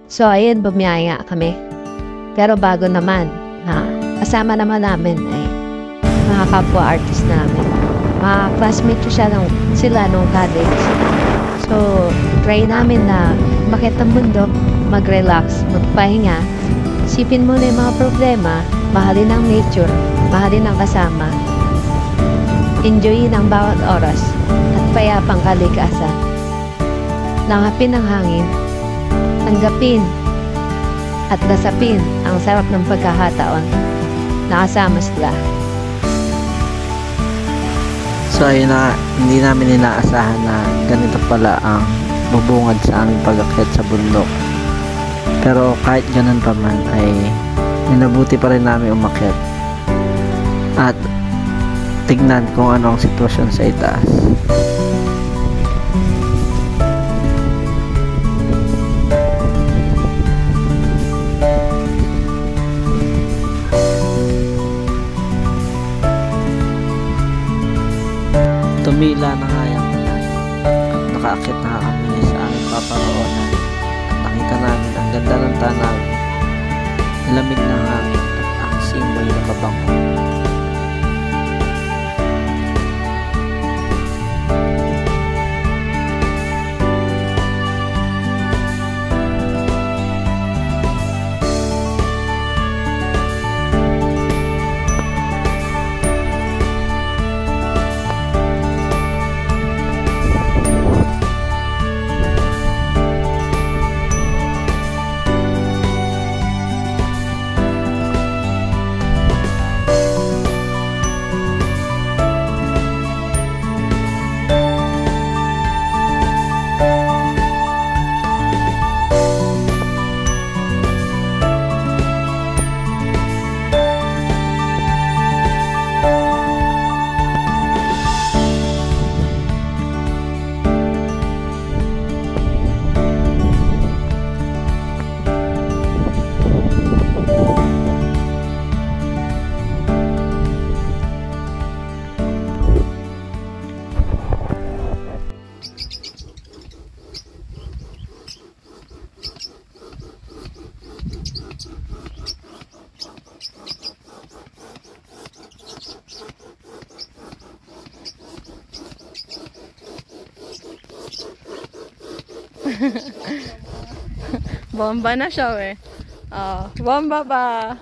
So ayun, bumiyaya kami. Pero bago naman, kasama naman namin ay mga kapwa artist namin. Mga classmate ko sila nung college. So, try namin na umakyat ng bundok, mag-relax, magpahinga. Isipin mo na yung mga problema, mahalin ang nature, mahalin ang kasama. Enjoyin ang bawat oras at payapang kalikasan. Langapin ang hangin, tanggapin at nasapin ang sarap ng pagkakataon. Nakasama sila. So ayun na, hindi namin inaasahan na ganito pala ang bubungad sa aming pag-akyat sa bundok. Pero kahit ganun pa man ay minabuti pa rin namin umakyat at tignan kung ano ang sitwasyon sa itaas. Tumila na nga yung ulan at nakaakyat na kami sa aming paparoonan at nakita namin ang ganda ng tanawin, lamig ng hangin at ang simoy na kabango. Bomba na siya eh. Oh, bomba pa.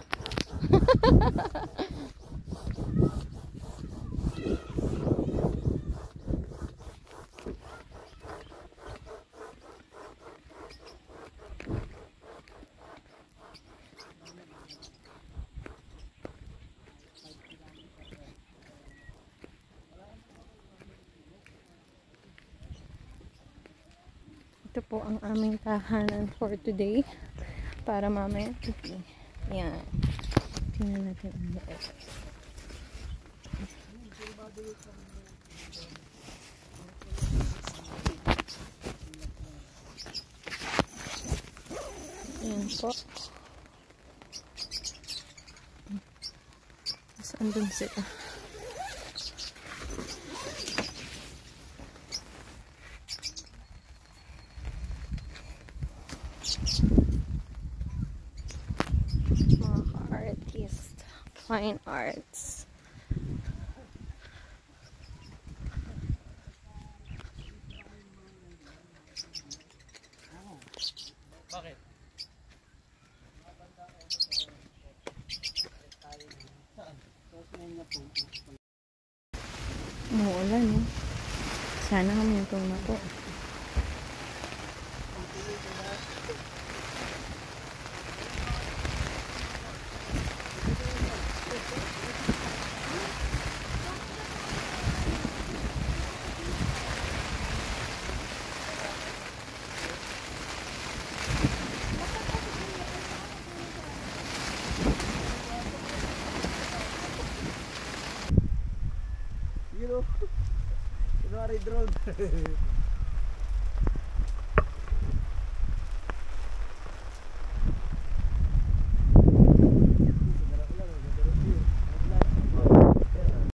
Ito po ang aming tahanan for today. Para mamaya. Yan. Tingnan natin ang loob. Yan po. Saan dun sila? Fine arts. Bakit? Umuulan eh. Sana humintong na po. Kunwari drone.